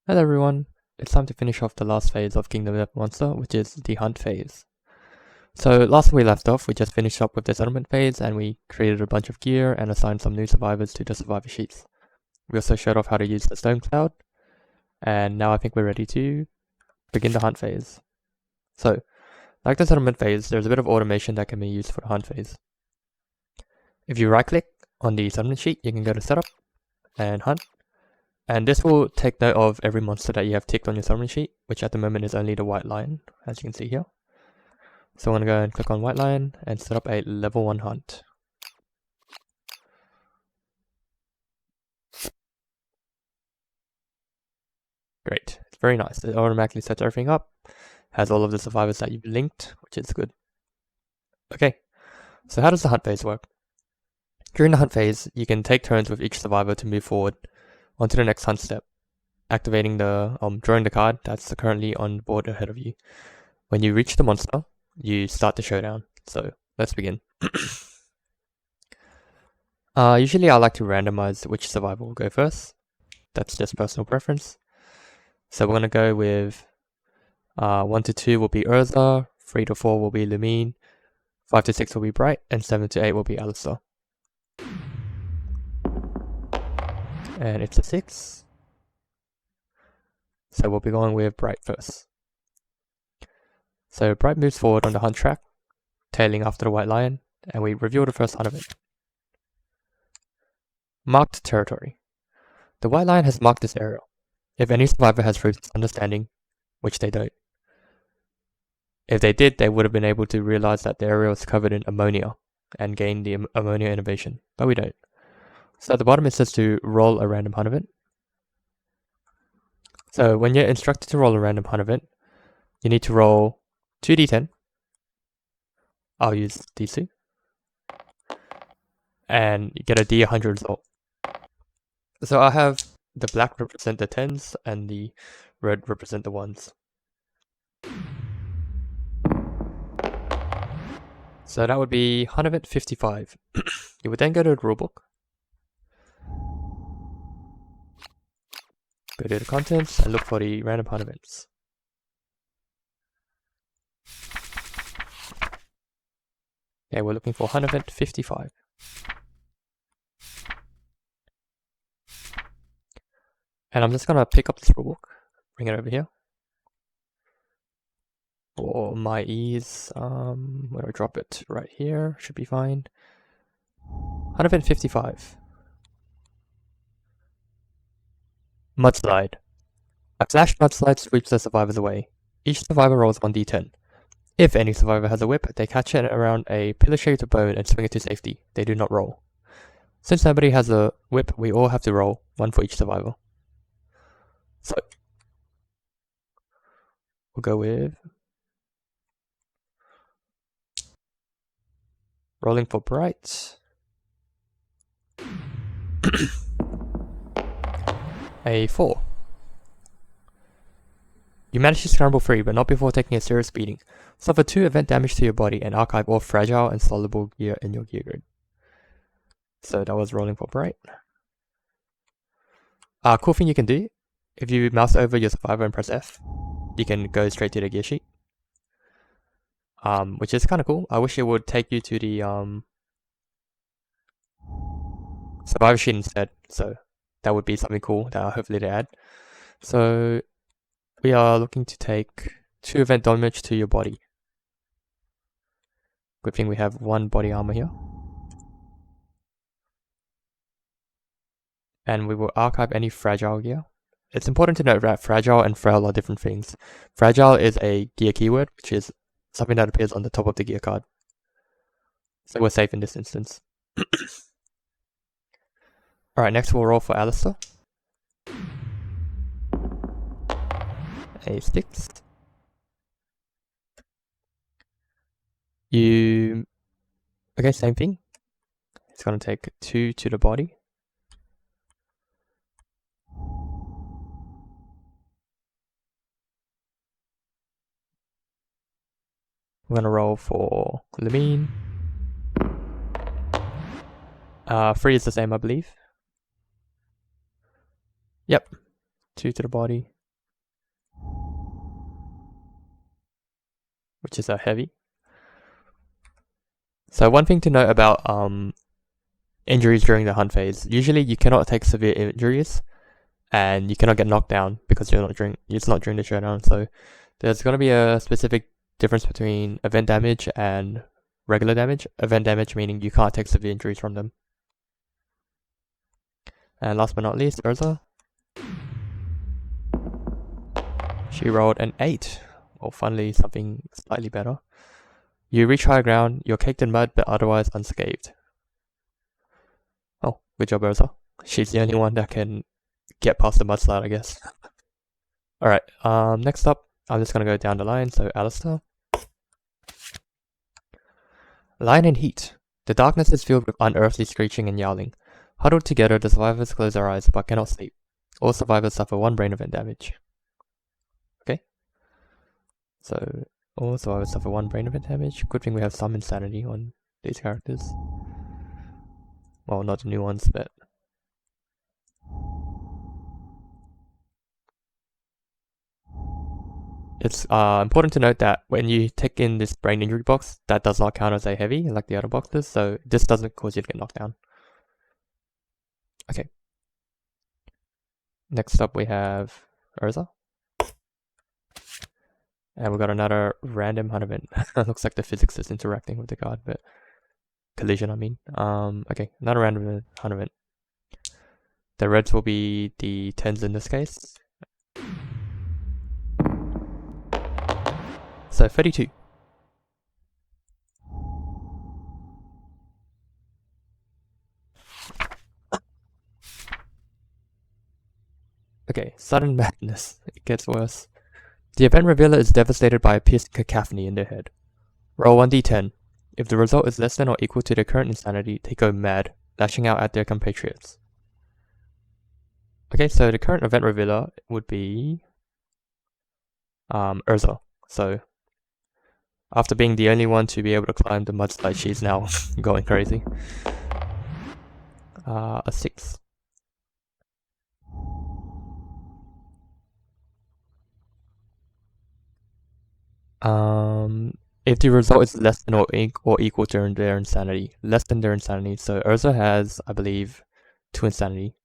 Hello everyone, it's time to finish off the last phase of Kingdom of the Monster, which is the hunt phase. So last we left off, we just finished up with the settlement phase and we created a bunch of gear and assigned some new survivors to the survivor sheets. We also showed off how to use the stone cloud, and now I think we're ready to begin the hunt phase. So, like the settlement phase, there's a bit of automation that can be used for the hunt phase. If you right click on the settlement sheet, you can go to setup and hunt. And this will take note of every monster that you have ticked on your summary sheet, which at the moment is only the white lion, as you can see here. So I'm going to go and click on white lion and set up a level 1 hunt. Great, it's very nice. It automatically sets everything up, has all of the survivors that you've linked, which is good. Okay, so how does the hunt phase work? During the hunt phase, you can take turns with each survivor to move forward onto the next hunt step, activating the drawing the card that's currently on the board ahead of you. When you reach the monster, you start the showdown. So let's begin. Usually I like to randomize which survivor will go first. That's just personal preference. So we're gonna go with 1 to 2 will be Urza, 3 to 4 will be Lumine, 5 to 6 will be Bright, and 7 to 8 will be Alistair. And it's a 6. So we'll be going with Bright first. So Bright moves forward on the hunt track, tailing after the white lion, and we reveal the first hunt of it. Marked territory. The white lion has marked this area. If any survivor has ruthless understanding, which they don't. If they did, they would have been able to realize that the area was covered in ammonia and gain the ammonia innovation, but we don't. So at the bottom it says to roll a random hunt event. So when you're instructed to roll a random hunt event, you need to roll 2d10. I'll use these two. And you get a d100 result. So I have the black represent the 10s and the red represent the 1s. So that would be hunt event 55. You would then go to the rulebook. Go to the contents and look for the random hunt events. Okay, we're looking for hunt event 55. And I'm just gonna pick up this rulebook, bring it over here. For my ease, where do I drop it? Right here, should be fine. Hunt event 55. Mudslide. A flash mudslide sweeps the survivors away. Each survivor rolls 1d10. If any survivor has a whip, they catch it around a pillar shaped bone and swing it to safety. They do not roll. Since nobody has a whip, we all have to roll, 1 for each survivor. So, we'll go with rolling for Bright. A 4. You manage to scramble free, but not before taking a serious beating. Suffer 2 event damage to your body and archive all fragile and soluble gear in your gear grid. So that was rolling for Bright. Cool thing you can do, if you mouse over your survivor and press F, you can go straight to the gear sheet. Which is kind of cool. I wish it would take you to the survivor sheet instead. So that would be something cool that hopefully they add. So we are looking to take 2 event damage to your body. Good thing we have 1 body armor here. And we will archive any fragile gear. It's important to note that fragile and frail are different things. Fragile is a gear keyword, which is something that appears on the top of the gear card. So we're safe in this instance. Alright, next we'll roll for Alistair. A 6. Okay, same thing. It's gonna take 2 to the body. We're gonna roll for Lumine. 3 is the same, I believe. Yep, 2 to the body. which is a heavy. So one thing to note about injuries during the hunt phase, usually you cannot take severe injuries and you cannot get knocked down because it's not during the showdown. So there's going to be a specific difference between event damage and regular damage. Event damage meaning you can't take severe injuries from them. And last but not least, Urza. She rolled an 8. Well, finally something slightly better. You reach higher ground, you're caked in mud but otherwise unscathed. Oh, good job, Urza. She's the only one that can get past the mudslide, I guess. Alright, next up, I'm just gonna go down the line, so Alistair. Lion in heat. The darkness is filled with unearthly screeching and yowling. Huddled together, the survivors close their eyes but cannot sleep. All survivors suffer 1 brain event damage. Okay. So, all survivors suffer 1 brain event damage. Good thing we have some insanity on these characters. Well, not the new ones, but... It's important to note that when you take in this brain injury box, that does not count as a heavy like the other boxes, so this doesn't cause you to get knocked down. Okay. Next up we have Urza. And we got another random hunt event. Looks like the physics is interacting with the card, but collision I mean. Okay, another random hunt event. The reds will be the 10s in this case. So 32. Okay, sudden madness. It gets worse. The event revealer is devastated by a piercing cacophony in their head. Roll 1d10. If the result is less than or equal to their current insanity, they go mad, lashing out at their compatriots. Okay, so the current event revealer would be Urza. So after being the only one to be able to climb the mudslide, she's now going crazy. A 6. If the result is less than or equal to their insanity, less than their insanity. So Urza has, I believe, 2 insanity.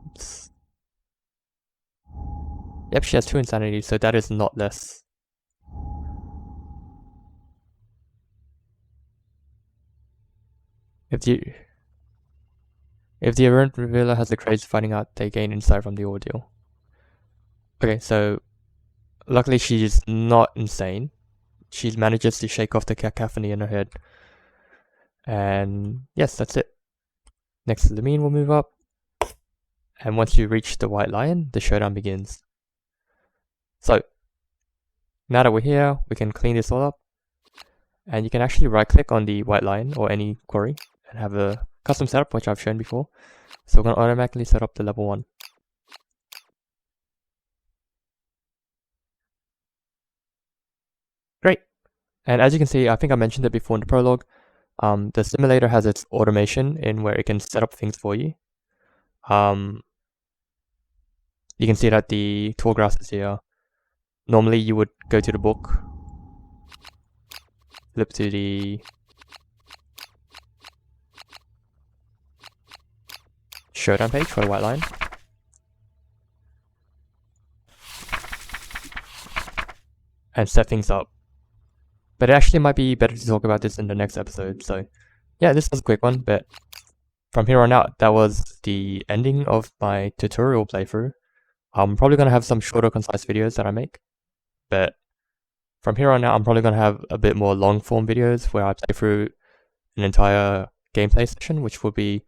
Oops. Yep, she has 2 insanity, so that is not less. If the event revealer has the craze finding out, they gain insight from the ordeal. Okay, so luckily she's not insane. She manages to shake off the cacophony in her head. And yes, that's it. Next to the mean will move up. And once you reach the white lion, the showdown begins. So, now that we're here, we can clean this all up. And you can actually right click on the white lion or any quarry and have a custom setup, which I've shown before. So we're going to automatically set up the level 1. Great. And as you can see, I think I mentioned it before in the prologue, the simulator has its automation in where it can set up things for you. You can see that the tall grass is here. Normally you would go to the book, flip to the showdown page for the white line. And set things up. But it actually might be better to talk about this in the next episode. So yeah, this was a quick one, but from here on out, that was the ending of my tutorial playthrough. I'm probably going to have some shorter, concise videos that I make. But from here on out, I'm probably going to have a bit more long-form videos where I play through an entire gameplay session, which will be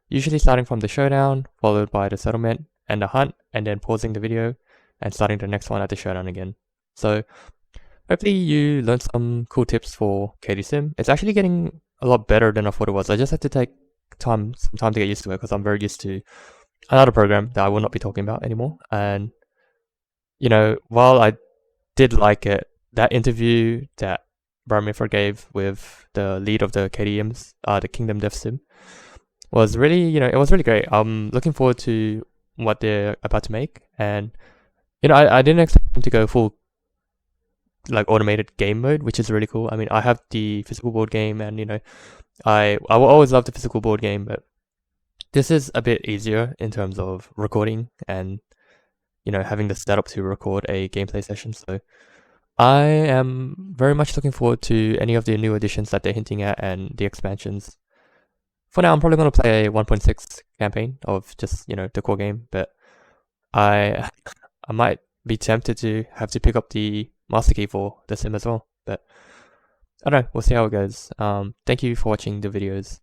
usually starting from the showdown, followed by the settlement and the hunt, and then pausing the video and starting the next one at the showdown again. So hopefully you learned some cool tips for KD Sim. It's actually getting a lot better than I thought it was. I just had to take some time to get used to it because I'm very used to another program that I will not be talking about anymore. And you know, while I did like it, that interview that Brian Milford gave with the lead of the KDMs, the Kingdom Death Sim, was really, you know, it was really great. I'm looking forward to what they're about to make, and you know, I didn't expect them to go full like automated game mode, which is really cool. I mean, I have the physical board game, and I will always love the physical board game, but this is a bit easier in terms of recording and having the setup to record a gameplay session. So I am very much looking forward to any of the new additions that they're hinting at and the expansions. For now, I'm probably going to play a 1.6 campaign of just the core game, but I I might be tempted to have to pick up the master key for the sim as well. But I don't know, we'll see how it goes. Thank you for watching the videos.